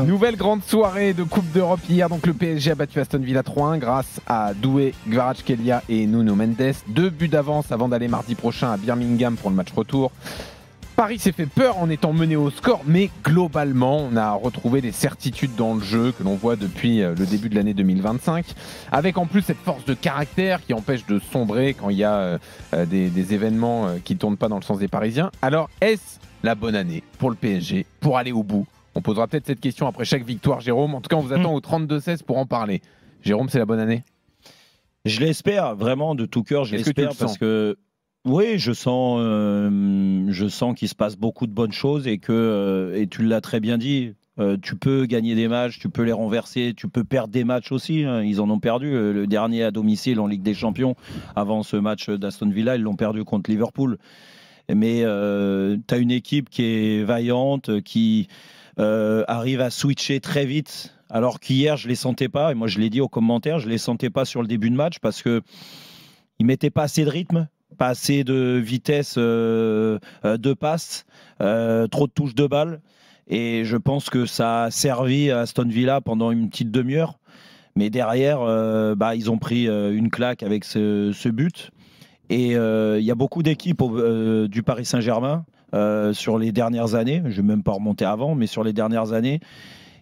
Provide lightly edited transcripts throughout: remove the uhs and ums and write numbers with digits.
Nouvelle grande soirée de Coupe d'Europe hier. Donc le PSG a battu Aston Villa 3-1 grâce à Doué, Kvaratskhelia et Nuno Mendes. 2 buts d'avance avant d'aller mardi prochain à Birmingham pour le match retour. Paris s'est fait peur en étant mené au score, mais globalement, on a retrouvé des certitudes dans le jeu que l'on voit depuis le début de l'année 2025, avec en plus cette force de caractère qui empêche de sombrer quand il y a des événements qui ne tournent pas dans le sens des Parisiens. Alors, est-ce la bonne année pour le PSG, pour aller au bout? On posera peut-être cette question après chaque victoire, Jérôme. En tout cas, on vous attend au 32-16 pour en parler. Jérôme, c'est la bonne année? Je l'espère, vraiment, de tout cœur, je l'espère, parce que oui, je sens qu'il se passe beaucoup de bonnes choses et tu l'as très bien dit, tu peux gagner des matchs, tu peux les renverser, tu peux perdre des matchs aussi. Hein. Ils en ont perdu. Le dernier à domicile en Ligue des Champions, avant ce match d'Aston Villa, ils l'ont perdu contre Liverpool. Mais tu as une équipe qui est vaillante, qui arrive à switcher très vite. Alors qu'hier, je ne les sentais pas, et moi je l'ai dit aux commentaires, je ne les sentais pas sur le début de match parce qu'ils ne mettaient pas assez de rythme, pas assez de vitesse de passe, trop de touches de balle. Et je pense que ça a servi à Aston Villa pendant une petite demi-heure. Mais derrière, ils ont pris une claque avec ce but. Et il y a beaucoup d'équipes du Paris Saint-Germain sur les dernières années, je ne vais même pas remonter avant, mais sur les dernières années,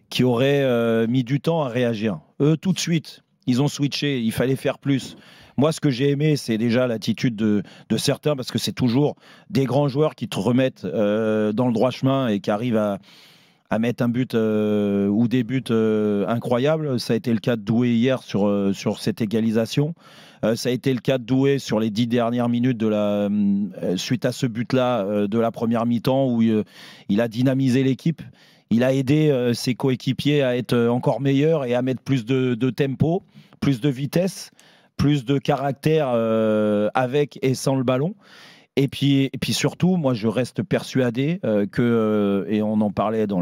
qui auraient mis du temps à réagir. Eux, tout de suite, ils ont switché, il fallait faire plus. Moi, ce que j'ai aimé, c'est déjà l'attitude de certains, parce que c'est toujours des grands joueurs qui te remettent dans le droit chemin et qui arrivent à mettre un but ou des buts incroyables. Ça a été le cas de Doué hier sur cette égalisation. Ça a été le cas de Doué sur les 10 dernières minutes suite à ce but-là de la première mi-temps où il a dynamisé l'équipe. Il a aidé ses coéquipiers à être encore meilleurs et à mettre plus de tempo, plus de vitesse, plus de caractère avec et sans le ballon. Et puis surtout, moi je reste persuadé que, et on en parlait dans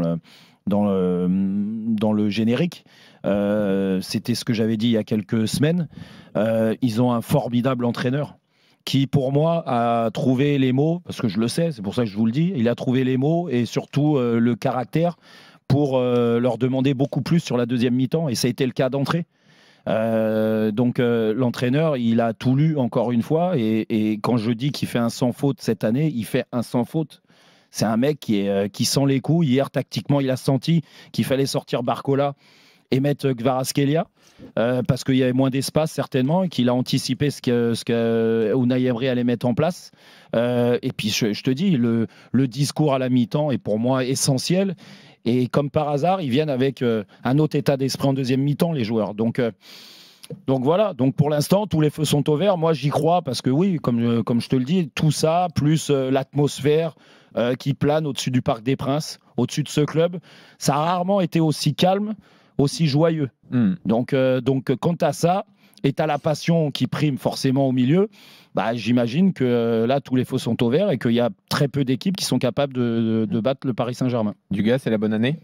le générique, c'était ce que j'avais dit il y a quelques semaines, ils ont un formidable entraîneur qui pour moi a trouvé les mots, parce que je le sais, c'est pour ça que je vous le dis, il a trouvé les mots et surtout le caractère pour leur demander beaucoup plus sur la deuxième mi-temps, et ça a été le cas d'entrée. Donc l'entraîneur, il a tout lu encore une fois, et quand je dis qu'il fait un sans faute cette année, il fait un sans faute. C'est un mec qui sent les coups. Hier, tactiquement, il a senti qu'il fallait sortir Barcola et mettre Kvaratskhelia parce qu'il y avait moins d'espace certainement, et qu'il a anticipé ce que Unai Emery allait mettre en place. Et puis je te dis, le discours à la mi-temps est pour moi essentiel. Et comme par hasard, ils viennent avec un autre état d'esprit en deuxième mi-temps, les joueurs. Donc voilà, donc pour l'instant, tous les feux sont au vert. Moi, j'y crois parce que oui, comme je te le dis, tout ça, plus l'atmosphère qui plane au-dessus du Parc des Princes, au-dessus de ce club, ça a rarement été aussi calme, aussi joyeux. Donc quant à ça, et tu as la passion qui prime forcément au milieu, j'imagine que là, tous les feux sont au vert et qu'il y a très peu d'équipes qui sont capables de battre le Paris Saint-Germain. Dugas, c'est la bonne année?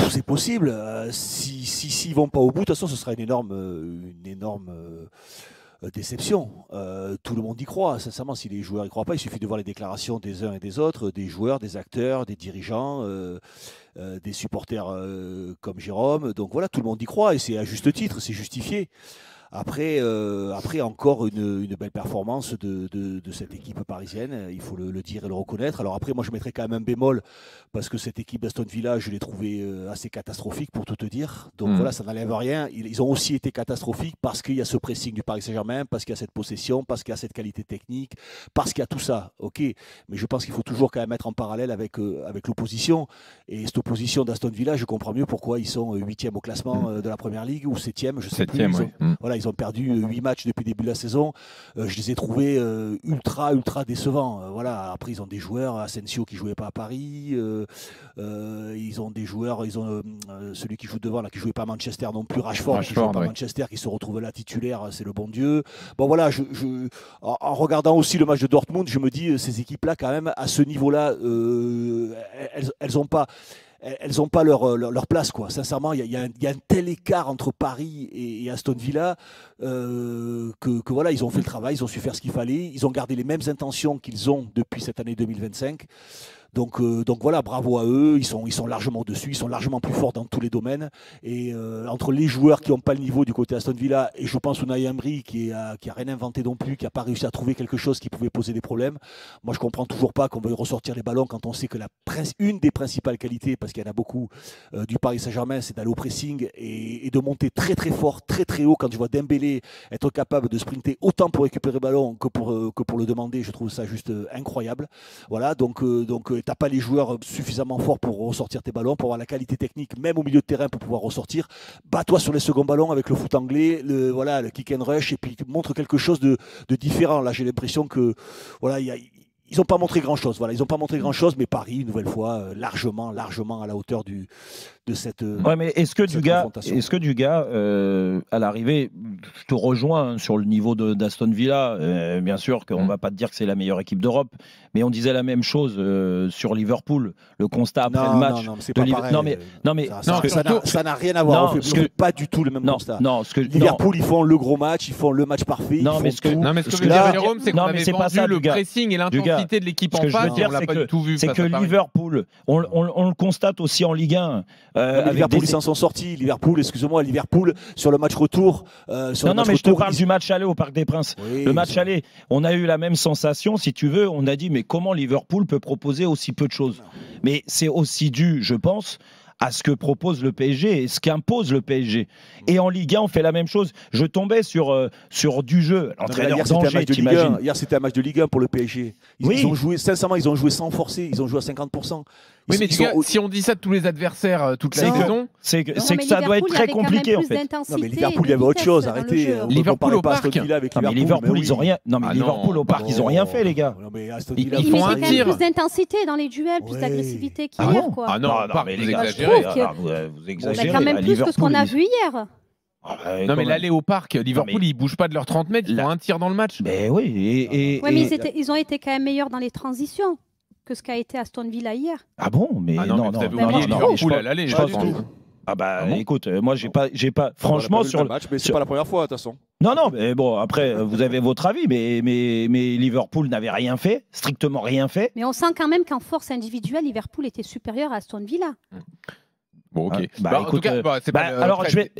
C'est possible. S'ils vont pas au bout, de toute façon, ce sera une énorme déception. Tout le monde y croit. Sincèrement, si les joueurs y croient pas, il suffit de voir les déclarations des uns et des autres, des joueurs, des acteurs, des dirigeants, des supporters comme Jérôme. Donc voilà, tout le monde y croit et c'est à juste titre, c'est justifié. Après, encore une belle performance de cette équipe parisienne, il faut le dire et le reconnaître. Alors après, moi je mettrais quand même un bémol, parce que cette équipe d'Aston Villa, je l'ai trouvée assez catastrophique pour tout te dire. Donc voilà, ça n'enlève rien. Ils ont aussi été catastrophiques parce qu'il y a ce pressing du Paris Saint-Germain, parce qu'il y a cette possession, parce qu'il y a cette qualité technique, parce qu'il y a tout ça. Ok, mais je pense qu'il faut toujours quand même mettre en parallèle avec l'opposition. Et cette opposition d'Aston Villa, je comprends mieux pourquoi ils sont 8e au classement de la Première Ligue, ou 7e, je sais plus. Voilà, ils ont perdu 8 matchs depuis le début de la saison. Je les ai trouvés ultra décevants. Voilà. Après, ils ont des joueurs, Asensio qui ne jouait pas à Paris. Ils ont des joueurs, celui qui joue devant, là, qui ne jouait pas à Manchester non plus, Rashford qui ne jouait pas à Manchester, qui se retrouve là titulaire, c'est le bon Dieu. Bon voilà, en regardant aussi le match de Dortmund, je me dis, ces équipes-là, quand même, à ce niveau-là, elles n'ont pas... Elles n'ont pas leur place, quoi. Sincèrement, il y a un tel écart entre Paris et Aston Villa que voilà, ils ont fait le travail, ils ont su faire ce qu'il fallait, ils ont gardé les mêmes intentions qu'ils ont depuis cette année 2025. Donc voilà, bravo à eux, ils sont largement dessus, ils sont largement plus forts dans tous les domaines. Et entre les joueurs qui n'ont pas le niveau du côté Aston Villa, et je pense Unai Emery qui a rien inventé non plus, qui n'a pas réussi à trouver quelque chose qui pouvait poser des problèmes. Moi je comprends toujours pas qu'on veuille ressortir les ballons quand on sait que une des principales qualités, parce qu'il y en a beaucoup, du Paris Saint-Germain, c'est d'aller au pressing et de monter très très fort, très très haut. Quand je vois Dembélé être capable de sprinter autant pour récupérer le ballon que pour le demander, je trouve ça juste incroyable. Voilà, donc t'as pas les joueurs suffisamment forts pour ressortir tes ballons, pour avoir la qualité technique, même au milieu de terrain, pour pouvoir ressortir. Bats-toi sur les seconds ballons avec le foot anglais, le kick and rush, et puis montre quelque chose de différent. Là, j'ai l'impression que voilà, ils n'ont pas montré grand-chose. Voilà, ils n'ont pas montré grand-chose, mais Paris, une nouvelle fois, largement à la hauteur de cette. Ouais, mais est-ce que Dugas, à l'arrivée, je te rejoins sur le niveau d'Aston Villa. Bien sûr qu'on ne va pas te dire que c'est la meilleure équipe d'Europe, mais on disait la même chose sur Liverpool. Le constat après le match. Non, c'est pas pareil. Ça n'a rien à voir. On fait pas du tout le même constat. Liverpool, ils font le gros match, ils font le match parfait. Non, mais ce que veut dire Jérôme, c'est qu'on avait vendu le pressing et l'intensité de l'équipe en face. On l'a pas du tout vu. C'est que Liverpool, on le constate aussi en Ligue 1. Liverpool, ils s'en sont sortis. Liverpool, sur le match retour. Mais je te parle du match aller au Parc des Princes. Oui, le match aller, on a eu la même sensation, si tu veux. On a dit, mais comment Liverpool peut proposer aussi peu de choses ? Mais c'est aussi dû, je pense, à ce que propose le PSG et ce qu'impose le PSG. Et en Ligue 1, on fait la même chose. Je tombais sur du jeu. L'entraîneur d'Angers, t'imagines ? Hier, c'était un match de Ligue 1 pour le PSG. Ils ont joué, sincèrement, ils ont joué sans forcer. Ils ont joué à 50%. Oui, mais si on dit ça de tous les adversaires toute la saison, c'est que ça doit être très compliqué en fait. Non, mais Liverpool, il y avait autre chose. Arrêtez. Liverpool au Parc. Liverpool, ils ont rien. Non, mais Liverpool au Parc, ils ont rien fait, les gars. Ils font un tir. Plus d'intensité dans les duels, plus d'agressivité qu'hier, quoi. Ah non, mais les gars, vous exagérez. C'est quand même plus que ce qu'on a vu hier. Non, mais l'aller au Parc, Liverpool, ils bougent pas de leurs 30 mètres, ils font un tir dans le match. Mais oui. Mais ils ont été quand même meilleurs dans les transitions que ce qu'a été Aston Villa hier. Ah bon? Mais non. Vous avez oublié Liverpool à l'aller, je pense. Ah bah écoute, moi j'ai pas franchement sur le match, mais c'est pas la première fois de toute façon. Non, mais bon, après vous avez votre avis, mais Liverpool n'avait rien fait, strictement rien fait. Mais on sent quand même qu'en force individuelle, Liverpool était supérieur à Aston Villa. Bon, ok. Écoute, alors tu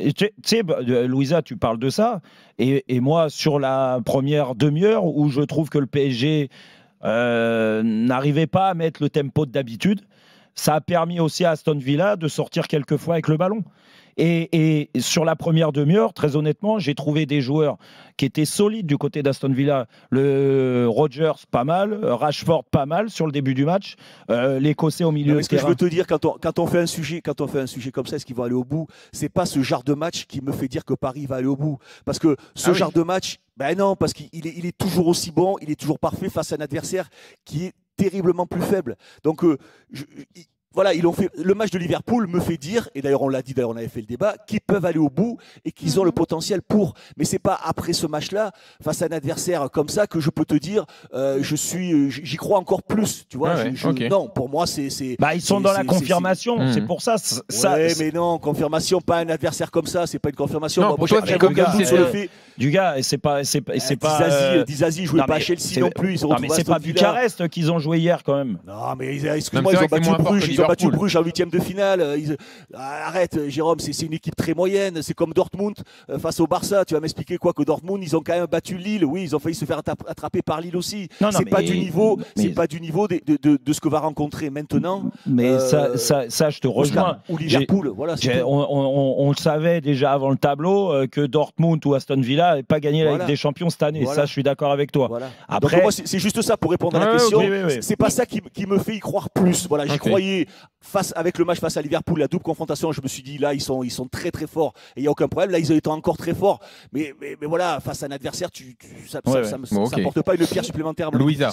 sais, Louisa, tu parles de ça, et moi sur la première demi-heure où je trouve que le PSG n'arrivait pas à mettre le tempo d'habitude, ça a permis aussi à Aston Villa de sortir quelques fois avec le ballon. Et sur la première demi-heure, très honnêtement, j'ai trouvé des joueurs qui étaient solides du côté d'Aston Villa. Le Rodgers, pas mal. Rashford, pas mal sur le début du match. L'Écossais au milieu de terrain. Ce que je veux te dire, quand on fait un sujet comme ça, est-ce qu'il va aller au bout ? C'est pas ce genre de match qui me fait dire que Paris va aller au bout. Parce que ce genre de match, ben non, parce qu'il est toujours aussi bon, il est toujours parfait face à un adversaire qui est terriblement plus faible. Donc, voilà, ils ont fait. Le match de Liverpool me fait dire, et d'ailleurs on l'a dit, on avait fait le débat, qu'ils peuvent aller au bout et qu'ils ont le potentiel pour. Mais c'est pas après ce match-là, face à un adversaire comme ça, que je peux te dire, j'y crois encore plus. Tu vois, okay. Non, pour moi c'est. Ils sont dans la confirmation. C'est pour ça. Mais non, confirmation, pas un adversaire comme ça, c'est pas une confirmation. Non, moi, j'ai aucun doute sur le fait. Du gars, et c'est pas. Dizazi jouait pas à Chelsea non plus. Non, mais c'est pas Bucarest qu'ils ont joué hier quand même. Non, mais excuse-moi, ils ont battu Bruges. Ils ont battu Bruges en huitième de finale. Arrête, Jérôme, c'est une équipe très moyenne. C'est comme Dortmund face au Barça. Tu vas m'expliquer quoi que Dortmund, ils ont quand même battu Lille. Oui, ils ont failli se faire attraper par Lille aussi. C'est pas du niveau. C'est pas du niveau de ce que va rencontrer maintenant. Mais ça, je te rejoins. Ou Liverpool, voilà. On le savait déjà avant le tableau que Dortmund ou Aston Villa n'avaient pas gagné la Ligue des Champions cette année. Ça, je suis d'accord avec toi. Voilà. Après, donc, moi, c'est juste ça pour répondre à la question. C'est pas ça qui me fait y croire plus. Voilà, j'y croyais avec le match face à Liverpool, la double confrontation. Je me suis dit là, ils sont très très forts et il y a aucun problème. Là, ils ont été encore très forts. Mais voilà, face à un adversaire, ça porte pas une pierre supplémentaire. Louisa,